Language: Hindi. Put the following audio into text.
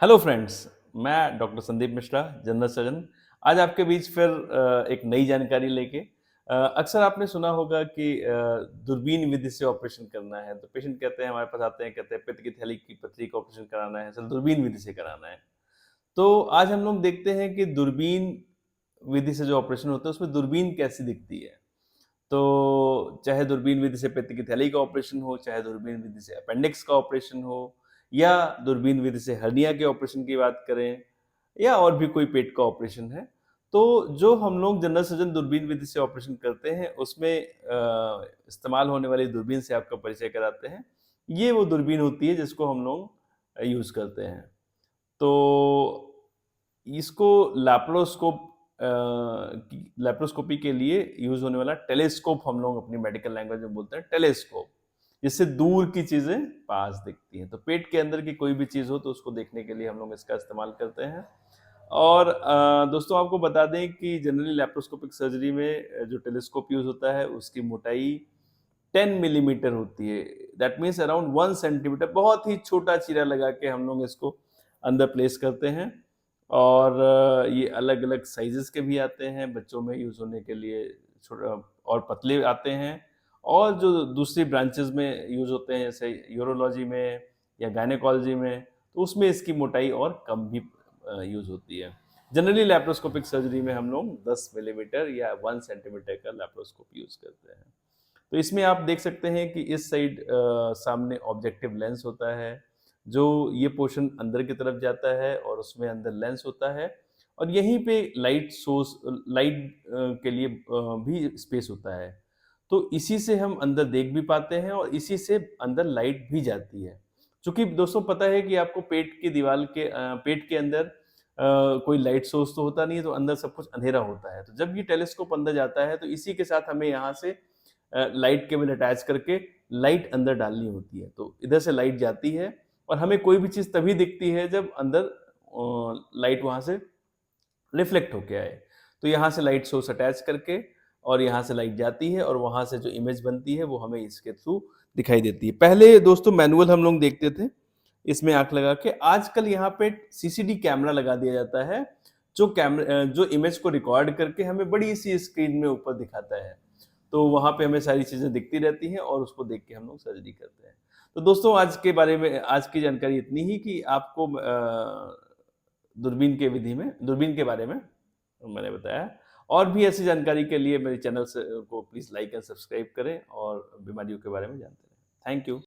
हेलो फ्रेंड्स, मैं doctor Sandeep Mishra, general surgeon. आज आपके बीच फिर एक नई जानकारी लेके अक्सर आपने सुना होगा कि दूरबीन विधि से ऑपरेशन करना है, तो पेशेंट कहते हैं हमारे पास आते हैं, कहते हैं पित्त की थैली की पथरी का ऑपरेशन कराना है, सर दूरबीन विधि से कराना है। तो आज हम लोग देखते हैं कि दूरबीन विधि से जो ऑपरेशन होता है, उसमें दूरबीन कैसी दिखती है। तो चाहे दूरबीन विधि से पित्त की थैली का ऑपरेशन हो, चाहे दूरबीन विधि से अपेंडिक्स का ऑपरेशन हो या दूरबीन विधि से हर्निया के ऑपरेशन की बात करें या और भी कोई पेट का ऑपरेशन है, तो जो हम लोग जनरल सर्जन दूरबीन विधि से ऑपरेशन करते हैं, उसमें इस्तेमाल होने वाली दूरबीन से आपका परिचय कराते हैं। ये वो दूरबीन होती है जिसको हम लोग यूज़ करते हैं। तो इसको लैप्रोस्कोप लैप्रोस्कोपी के लिए यूज़ होने वाला टेलीस्कोप हम लोग अपनी मेडिकल लैंग्वेज में बोलते हैं टेलीस्कोप। जिससे दूर की चीज़ें पास दिखती हैं। तो पेट के अंदर की कोई भी चीज़ हो तो उसको देखने के लिए हम लोग इसका इस्तेमाल करते हैं। और दोस्तों आपको बता दें कि जनरली लैप्रोस्कोपिक सर्जरी में जो टेलीस्कोप यूज़ होता है उसकी मोटाई 10 मिलीमीटर होती है। दैट मीन्स अराउंड 1 सेंटीमीटर, बहुत ही छोटा चीरा लगा के हम लोग इसको अंदर प्लेस करते हैं। और ये अलग-अलग साइज़ेज़ के भी आते हैं, बच्चों में यूज़ होने के लिए छोटा और पतले आते हैं और जो दूसरी ब्रांचेज़ में यूज़ होते हैं जैसे यूरोलॉजी में या गायनेकोलॉजी में, तो उसमें इसकी मोटाई और कम भी यूज़ होती है। जनरली लैप्रोस्कोपिक सर्जरी में हम लोग 10 मिलीमीटर या 1 सेंटीमीटर का लैप्रोस्कोप यूज़ करते हैं। तो इसमें आप देख सकते हैं कि इस साइड सामने ऑब्जेक्टिव लेंस होता है, जो ये पोर्शन अंदर की तरफ जाता है और उसमें अंदर लेंस होता है और यहीं पे लाइट सोर्स लाइट के लिए भी स्पेस होता है। तो इसी से हम अंदर देख भी पाते हैं और इसी से अंदर लाइट भी जाती है। चूँकि दोस्तों पता है कि आपको पेट के अंदर कोई लाइट सोर्स तो होता नहीं है, तो अंदर सब कुछ अंधेरा होता है। तो जब ये टेलीस्कोप अंदर जाता है, तो इसी के साथ हमें यहाँ से लाइट केबल अटैच करके लाइट अंदर डालनी होती है। तो इधर से लाइट जाती है और हमें कोई भी चीज़ तभी दिखती है जब अंदर लाइट वहाँ से रिफ्लेक्ट होके आए। तो यहाँ से लाइट सोर्स अटैच करके और यहाँ से लाइट जाती है और वहाँ से जो इमेज बनती है वो हमें इसके थ्रू दिखाई देती है। पहले दोस्तों मैनुअल हम लोग देखते थे, इसमें आँख लगा के। आजकल यहाँ पे सीसीडी कैमरा लगा दिया जाता है, जो इमेज को रिकॉर्ड करके हमें बड़ी-सी स्क्रीन में ऊपर दिखाता है। तो वहाँ पे हमें सारी चीज़ें दिखती रहती हैं और उसको देख के हम लोग सर्जरी करते हैं। तो दोस्तों आज की जानकारी इतनी ही कि आपको दूरबीन के बारे में मैंने बताया। और भी ऐसी जानकारी के लिए मेरे चैनल को प्लीज़ लाइक एंड सब्सक्राइब करें और बीमारियों के बारे में जानते रहें। Thank you.